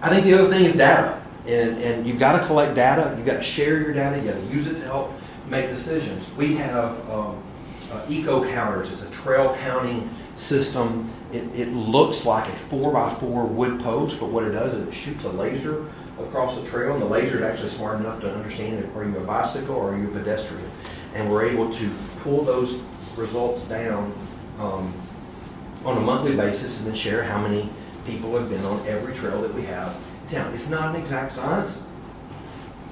I think the other thing is data. And you've got to collect data, you've got to share your data, you've got to use it to help make decisions. We have eco counters. It's a trail counting system. It looks like a 4x4 wood post, but what it does is it shoots a laser across the trail, and the laser is actually smart enough to understand, are you a bicycle or are you a pedestrian? And we're able to pull those results down on a monthly basis and then share how many people have been on every trail that we have in town. It's not an exact science,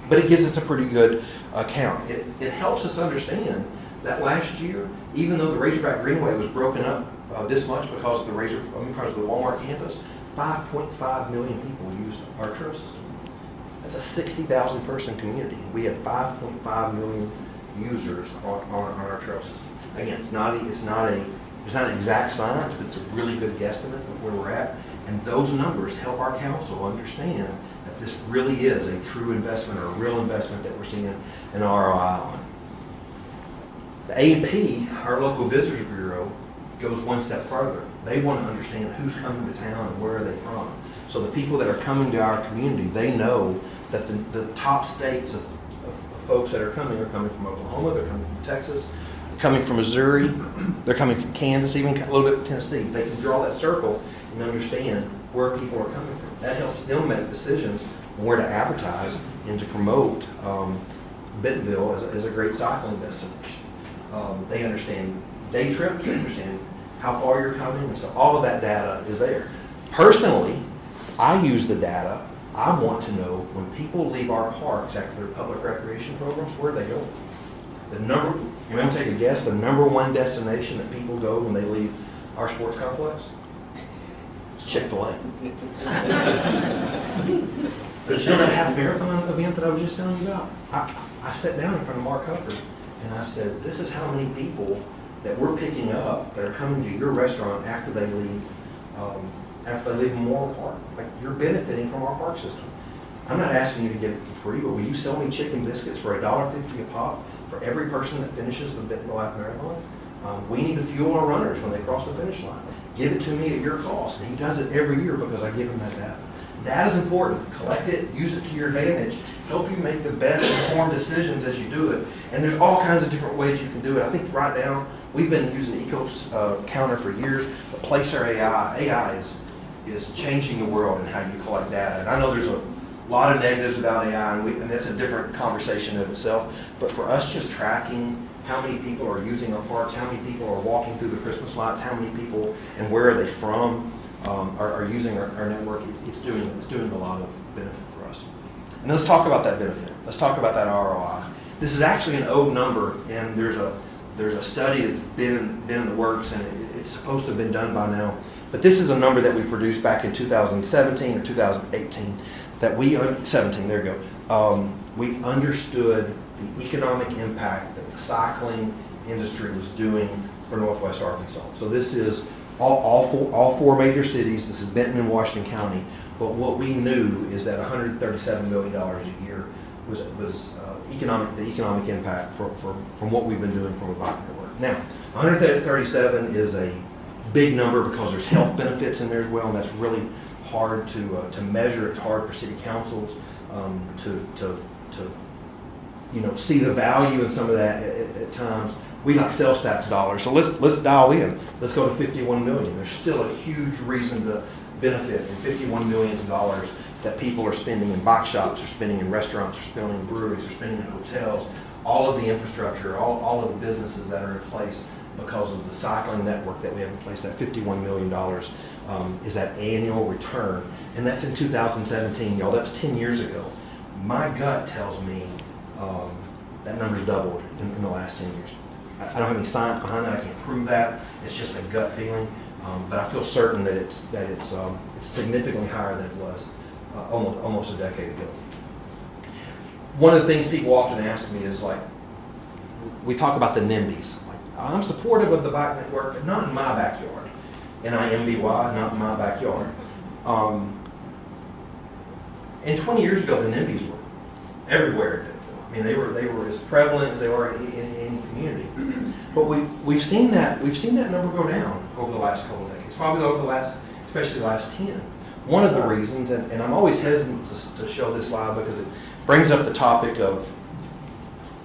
but it gives us a pretty good count. It helps us understand that last year, even though the Razorback Greenway was broken up this much because of the Walmart campus, 5.5 million people used our trail system. That's a 60,000 person community. We had 5.5 million users on our trail system. Again, it's not an exact science, but it's a really good guesstimate of where we're at. And those numbers help our council understand that this really is a true investment or a real investment that we're seeing an ROI on. The A&P, our local visitors bureau, goes one step further. They want to understand who's coming to town and where are they from. So the people that are coming to our community, they know that the top states of folks that are coming from Oklahoma, they're coming from Texas, they're coming from Missouri, they're coming from Kansas, even a little bit of Tennessee. They can draw that circle and understand where people are coming from. That helps them make decisions on where to advertise and to promote Bentonville as a great cycling destination. They understand day trips, they understand how far you're coming, and so all of that data is there. Personally, I use the data. I want to know when people leave our parks after their public recreation programs, where are they going? You want to take a guess, the number one destination that people go when they leave our sports complex? It's Chick-fil-A. But you know that half marathon event that I was just telling you about? I sat down in front of Mark Hufford and I said, this is how many people that we're picking up that are coming to your restaurant after they leave Memorial Park. Like, you're benefiting from our park system. I'm not asking you to get it for free, but will you sell me chicken biscuits for $1.50 a pop for every person that finishes the Bentonville Half Marathon? We need to fuel our runners when they cross the finish line. Give it to me at your cost. And he does it every year because I give him that data. That is important. Collect it, use it to your advantage, help you make the best informed decisions as you do it. And there's all kinds of different ways you can do it. I think right now, we've been using Eco Counter for years, but Placer AI is changing the world in how you collect data. And I know there's a lot of negatives about AI, and that's a different conversation in itself. But for us, just tracking how many people are using our parks, how many people are walking through the Christmas lights, how many people and where are they from are using our network, it's doing a lot of benefit for us. And let's talk about that benefit. Let's talk about that ROI. This is actually an old number, and there's a study that's been in the works, and it's supposed to have been done by now. But this is a number that we produced back in 2017 or 2018 17, there you go. We understood the economic impact that the cycling industry was doing for Northwest Arkansas. So this is all four major cities. This is Benton and Washington County. But what we knew is that $137 million a year was the economic impact from what we've been doing from a bike network. Now, 137 is a big number because there's health benefits in there as well, and that's really hard to measure. It's hard for city councils to see the value in some of that at times. We like sales tax dollars, so let's dial in. Let's go to 51 million. There's still a huge reason to benefit from 51 million dollars that people are spending in bike shops, or spending in restaurants, or spending in breweries, or spending in hotels. All of the infrastructure, all of the businesses that are in place because of the cycling network that we have in place. That $51 million is that annual return, and that's in 2017, y'all. That's 10 years ago. My gut tells me that number's doubled in the last 10 years. I don't have any science behind that. I can't prove that. It's just a gut feeling, but I feel certain that it's significantly higher than it was almost a decade ago. One of the things people often ask me is, like, we talk about the NIMBYs. Like, I'm supportive of the bike network, but not in my backyard. NIMBY, not in my backyard. And 20 years ago, the NIMBYs were everywhere. I mean, they were as prevalent as they are in any community. But we've seen that number go down over the last couple of decades, probably over especially the last 10. One of the reasons, and I'm always hesitant to show this slide because it brings up the topic of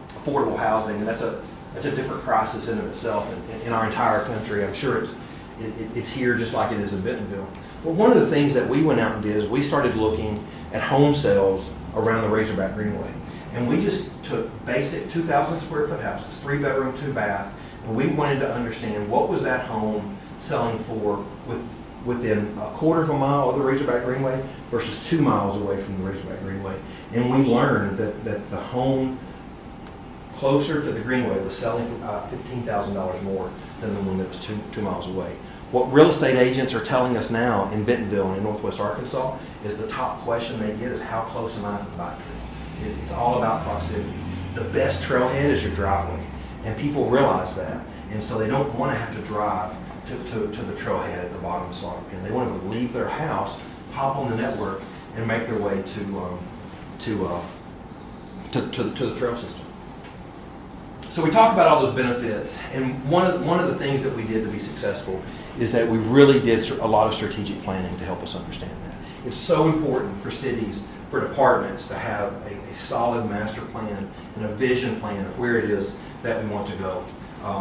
affordable housing, and that's a different crisis in of itself in our entire country. I'm sure it's here just like it is in Bentonville. Well, one of the things that we went out and did is we started looking at home sales around the Razorback Greenway. And we just took basic 2,000 square foot houses, 3-bedroom, 2-bath, and we wanted to understand what was that home selling for within a quarter of a mile of the Razorback Greenway versus 2 miles away from the Razorback Greenway. And we learned that the home closer to the Greenway was selling for $15,000 more than the one that was two miles away. What real estate agents are telling us now in Bentonville and in Northwest Arkansas is the top question they get is, how close am I to the bike trail? It's all about proximity. The best trailhead is your driveway, and people realize that, and so they don't want to have to drive to the trailhead at the bottom of the slaughter pen. They want to leave their house, hop on the network, and make their way to the trail system. So we talked about all those benefits, and one of the things that we did to be successful is that we really did a lot of strategic planning to help us understand that. It's so important for cities, for departments to have a solid master plan and a vision plan of where it is that we want to go.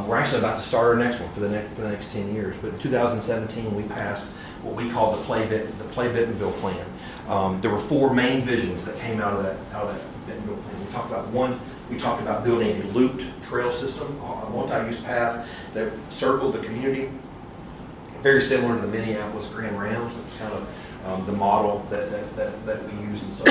We're actually about to start our next one for the next 10 years, but in 2017 we passed what we call the Play Bentonville plan. There were 4 main visions that came out of that Bentonville plan. We talked about one. We talked about building a looped trail system, a multi-use path that circled the community, very similar to the Minneapolis Grand Rams. That's kind of the model that we use. And so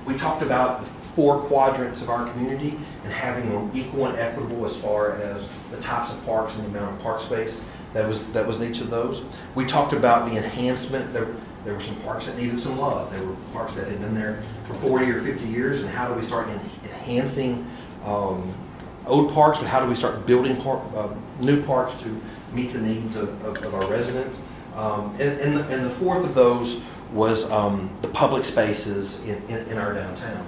we talked about the 4 quadrants of our community and having them equal and equitable as far as the types of parks and the amount of park space that was in each of those. We talked about the enhancement. There were some parks that needed some love. There were parks that had been there for 40 or 50 years, and how do we start enhancing old parks, but how do we start building new parks to meet the needs of our residents? And the fourth of those was the public spaces in our downtown.